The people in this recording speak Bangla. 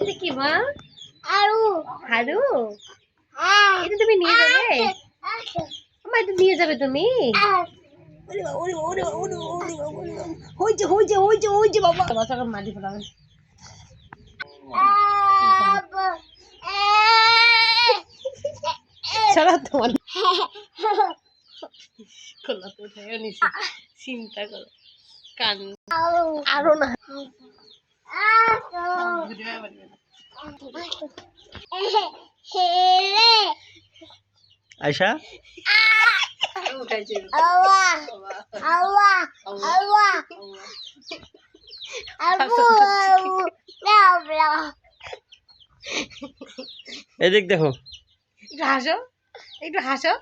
এটা কি মা? হারু। হারু? এটা তুমি নিয়ে যাবে? মা এটা নিয়ে যাবে তুমি? হইছে বাবা। মাটি ফেলাবে। ছাড়া তোমার খোলা তো উঠে নিছে। চিন্তা করো কান আরো না আয়শা এদিক দেখো একটু হাসো একটু হাসো